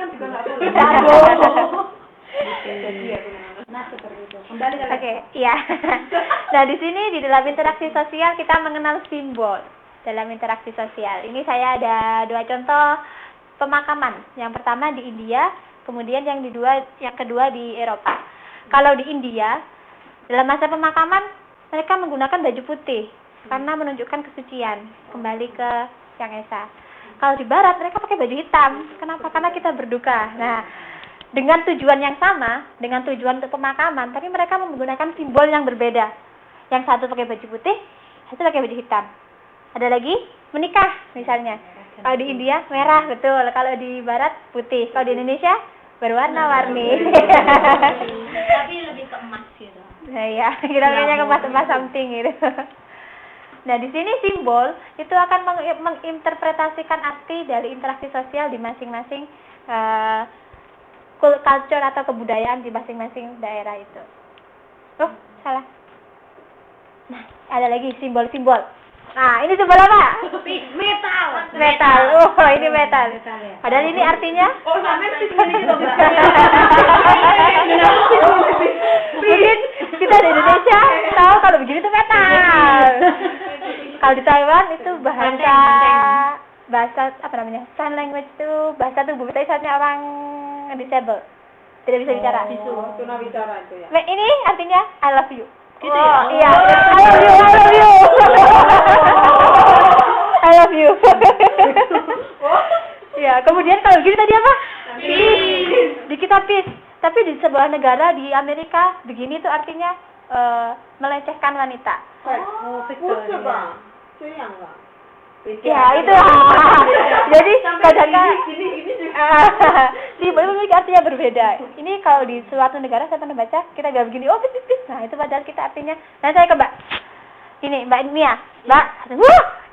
kan juga nggak boleh. Nah, seperti itu. Kembali ke Oke, iya. Nah, di sini di dalam interaksi sosial kita mengenal simbol dalam interaksi sosial. Ini saya ada 2 contoh pemakaman. Yang pertama di India, kemudian yang kedua di Eropa. Kalau di India, dalam masa pemakaman mereka menggunakan baju putih karena menunjukkan kesucian, kembali ke Yang Esa. Kalau di Barat mereka pakai baju hitam. Kenapa? Karena kita berduka. Nah, dengan tujuan yang sama, dengan tujuan untuk pemakaman, tapi mereka menggunakan simbol yang berbeda. Yang satu pakai baju putih, satu pakai baju hitam. Ada lagi menikah misalnya. Kalau di India merah, betul. Kalau di Barat putih. Kalau di Indonesia berwarna-warni. Tapi lebih ke emas gitu. Nah, ya, kita kayaknya kemas-emas something gitu. Nah, di sini simbol itu akan menginterpretasikan arti dari interaksi sosial di masing-masing culture atau kebudayaan di masing-masing daerah itu. Oh, salah. Nah, ada lagi simbol-simbol. Nah, ini simbol apa? Metal. Oh, ini metal. Padahal ini artinya Oh, sampai sih gitu, Mbak. mungkin kita di Indonesia tahu kalau begini itu metal. Kalau di Taiwan itu bahasa apa namanya? Sign language itu bahasa tubuh tulisannya orang disable. Tidak bisa bicara. Tunawicara itu ya. Ini artinya I love you. Gitu ya? Iya. I love you. I love you. Ya, kemudian kalau gini tadi apa? Peace. Di kita peace. Tapi di sebuah negara di Amerika begini tuh artinya melecehkan wanita. Bang. Sayang, Bang. Ya, itu. Jadi kadang-kadang simbol memiliki artinya berbeda. Ini kalau di suatu negara saya pernah baca, kita gak begini, oh bis. Nah, itu padahal kita artinya. Nah, saya ke Mbak. Ini Mbak Mia. Mbak,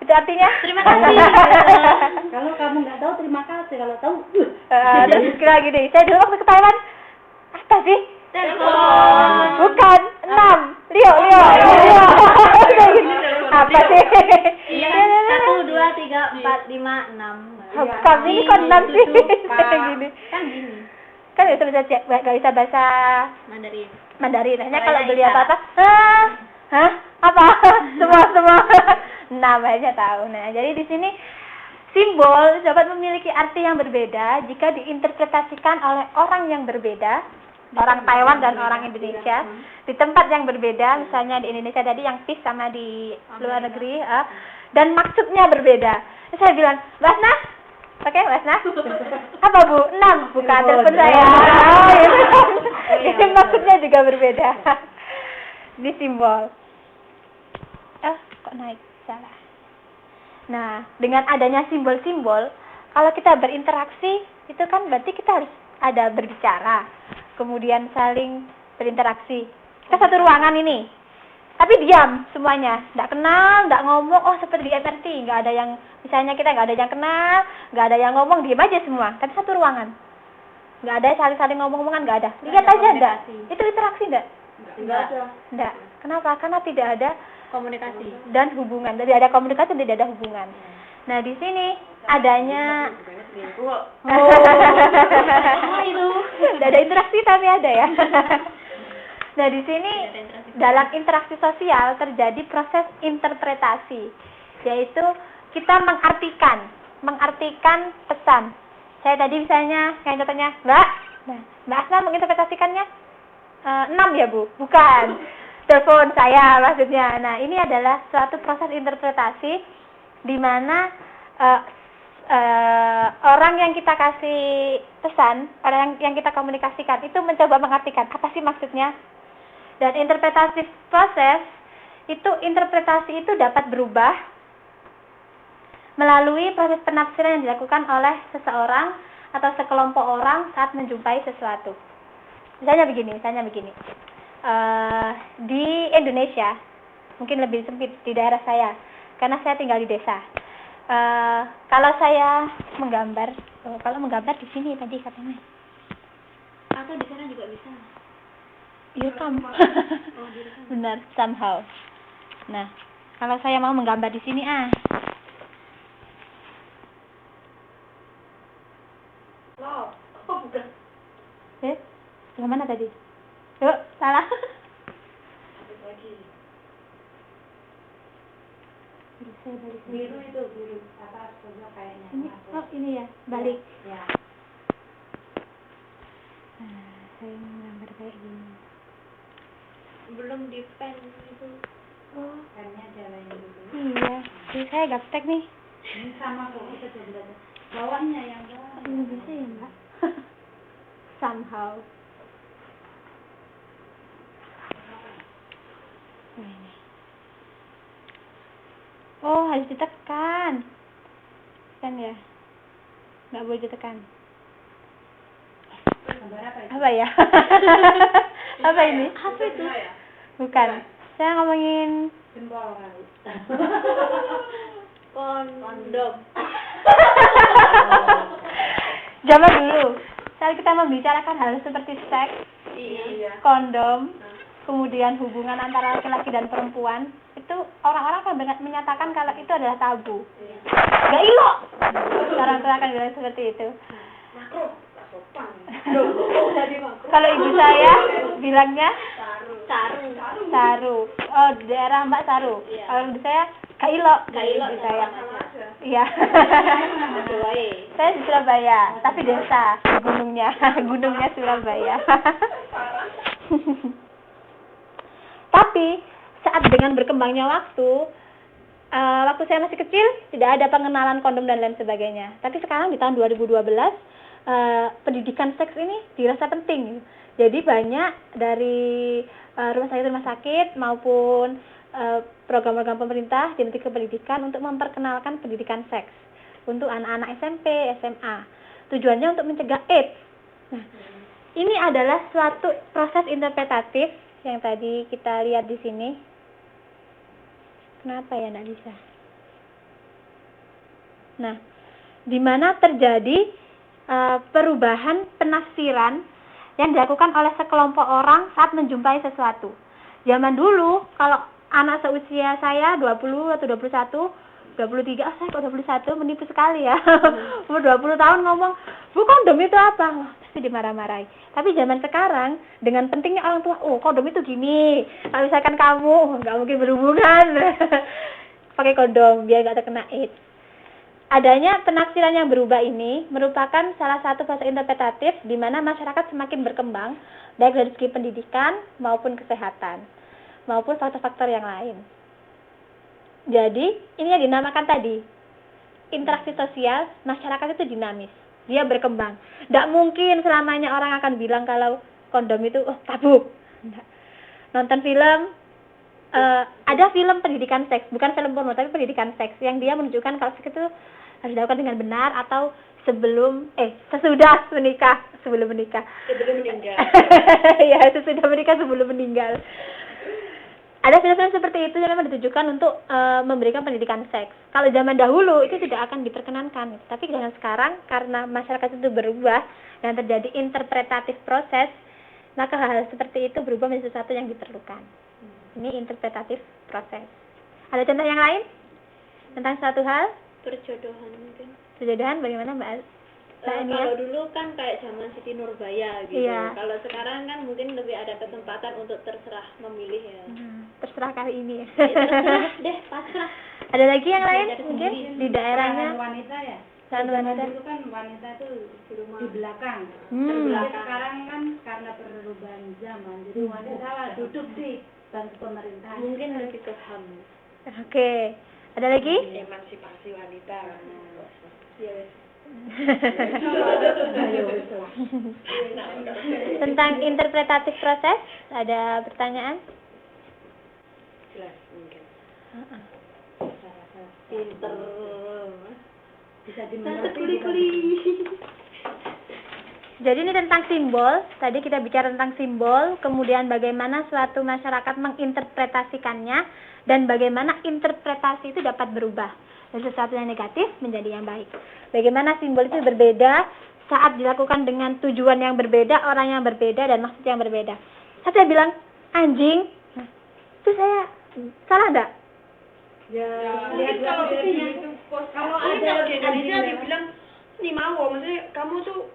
itu artinya Terima kasih. Kalau kamu nggak tahu, terima kasih. Kalau tahu, terus kira gini, saya dulu waktu ke Taiwan, apa sih? Telepon. Bukan, 6. Leo. Apa sih? Iya kan? 1, 2, 3, 4, 5, 6. Kami ini kok 6 sih? Gini. Kan gini. Kan gak bisa bahasa Mandarin. Hanya kalau beli apa-apa, apa? Semua. Namanya tahu. Nah, jadi di sini simbol dapat memiliki arti yang berbeda jika diinterpretasikan oleh orang yang berbeda, orang Taiwan dan orang Indonesia, di tempat yang berbeda, misalnya di Indonesia tadi yang peace sama di luar negeri, dan maksudnya berbeda. Terus saya bilang, Basna, oke, Basna, apa Bu? 6, buka telepon saya. Itu maksudnya juga berbeda. Ini simbol. Kok naik? Salah. Nah, dengan adanya simbol-simbol, kalau kita berinteraksi, itu kan berarti kita harus ada berbicara, kemudian saling berinteraksi. Kita satu ruangan ini, tapi diam semuanya, nggak kenal, nggak ngomong. Oh, seperti di MRT, nggak ada yang, misalnya kita nggak ada yang kenal, nggak ada yang ngomong, diam aja semua. Tapi satu ruangan, nggak ada saling ngomong-ngomongan, nggak ada. Lihat aja enggak? Itu interaksi enggak? Enggak. Kenapa? Karena tidak ada Komunikasi dan hubungan. Tidak ada komunikasi, tidak ada hubungan. Nah, di sini adanya tidak ada interaksi tapi ada ya. Nah, di sini dalam interaksi sosial terjadi proses interpretasi, yaitu kita mengartikan pesan. Saya tadi misalnya yang contohnya, Mbak Asna menginterpretasikannya 6 ya Bu? Bukan. Telepon saya maksudnya. Nah, ini adalah suatu proses interpretasi di mana orang yang kita kasih pesan, orang yang kita komunikasikan itu mencoba mengartikan apa sih maksudnya. Dan interpretasi itu dapat berubah melalui proses penafsiran yang dilakukan oleh seseorang atau sekelompok orang saat menjumpai sesuatu. Misalnya begini. Di Indonesia mungkin lebih sempit di daerah saya karena saya tinggal di desa. Kalau saya menggambar, di sini tadi katanya. atau di sana juga bisa. Direkam. Benar, somehow. Nah, kalau saya mau menggambar di sini Yang mana tadi? Yuk, salah. Biru itu biru atas pojok kayaknya. Ini, oh ini ya, balik. Ya. Nah, saya menggambar kayak gini. Belum di pen itu. Oh, Pennya jalanin dulu. iya. Jadi saya gaptek nih. Ini sama kok kita coba belajar. Bawahnya yang bawah. Ini bisa ya, Mbak? Somehow. Oh, ini. Oh, harus ditekan. Kan ya? Nggak boleh ditekan. Gambar apa itu? Apa ya? Apa ini? Apa itu? Bukan. Saya ngomongin Jempol kali. Kondom. zaman dulu. Saat kita membicarakan hal seperti seks, Iya. kondom, kemudian hubungan antara laki-laki dan perempuan, itu orang-orang kan menyatakan kalau itu adalah tabu. Gak ilok. Orang tua akan bilang seperti itu. Makro. Sopan. Kalau ibu saya bilangnya Saru. saru. Oh, daerah Mbak Saru. Iya. Kalau ibu saya gak ilok. Gak ilok Ibu saya. sama aja. Iya. Doae. Saya di Surabaya, tapi desa, gunungnya, gunungnya Surabaya. Tapi saat dengan berkembangnya waktu saya masih kecil tidak ada pengenalan kondom dan lain sebagainya. Tapi sekarang di tahun 2012 pendidikan seks ini dirasa penting. Jadi banyak dari rumah sakit maupun program-program pemerintah di Menteri Pendidikan untuk memperkenalkan pendidikan seks untuk anak-anak SMP, SMA. Tujuannya untuk mencegah AIDS. Nah, ini adalah suatu proses interpretatif yang tadi kita lihat di sini. Kenapa ya nggak bisa? Nah, di mana terjadi perubahan penafsiran yang dilakukan oleh sekelompok orang saat menjumpai sesuatu. Zaman dulu, kalau anak seusia saya 20 atau 21, 23, saya kok 21, menipu sekali ya. Umur 20 tahun ngomong, "Bu, kondom itu apa?" Wah, pasti dimarah-marahi. Tapi zaman sekarang, dengan pentingnya orang tua, "Oh, kondom itu gini. Kalau misalkan kamu nggak mungkin berhubungan, pakai kondom biar nggak terkena AIDS." Adanya penafsiran yang berubah ini merupakan salah satu fase interpretatif di mana masyarakat semakin berkembang, baik dari segi pendidikan maupun kesehatan, maupun faktor-faktor yang lain. Jadi, ini yang dinamakan tadi, interaksi sosial masyarakat itu dinamis, dia berkembang. Tidak mungkin selamanya orang akan bilang kalau kondom itu tabu. Nggak. Nonton film, ada film pendidikan seks, bukan film porno, tapi pendidikan seks, yang dia menunjukkan kalau seks itu harus dilakukan dengan benar atau sesudah menikah, sebelum menikah. Sebelum meninggal. Ya, sesudah menikah sebelum meninggal. Ada film-film seperti itu yang memang ditujukan untuk memberikan pendidikan seks. Kalau zaman dahulu itu tidak akan diperkenankan, tapi dengan sekarang karena masyarakat itu berubah dan terjadi interpretatif proses, maka hal seperti itu berubah menjadi sesuatu yang diperlukan. Ini interpretatif proses. Ada contoh yang lain tentang suatu hal? Perjodohan mungkin. Perjodohan bagaimana, Mbak? Kalau dulu kan kayak zaman Siti Nurbaya gitu. Iya. Kalau sekarang kan mungkin lebih ada kesempatan untuk terserah memilih ya. Terserah kali ini. Terserah deh, pasrah. Ada lagi yang lain Belajar mungkin sendiri. di daerahnya? Peran wanita ya. Peran wanita. Dulu kan wanita itu di belakang. Terbelakang. Tapi sekarang kan karena perubahan zaman, jadi wanita duduk di bantu pemerintah. Mungkin lebih ke HAM. Oke. Ada lagi? Emansipasi wanita. Ya. Tentang interpretatif proses, ada pertanyaan? Jelas mungkin. Pinter. Bisa dimengerti. Jadi ini tentang simbol. Tadi kita bicara tentang simbol, kemudian bagaimana suatu masyarakat menginterpretasikannya, dan bagaimana interpretasi itu dapat berubah dari sesuatu yang negatif menjadi yang baik. Bagaimana simbol itu berbeda saat dilakukan dengan tujuan yang berbeda, orang yang berbeda, dan maksud yang berbeda. Saya bilang anjing, itu saya salah enggak? Ya, Lihat kalau itu kalau ada di Indonesia dibilang nih mau, maksudnya kamu tuh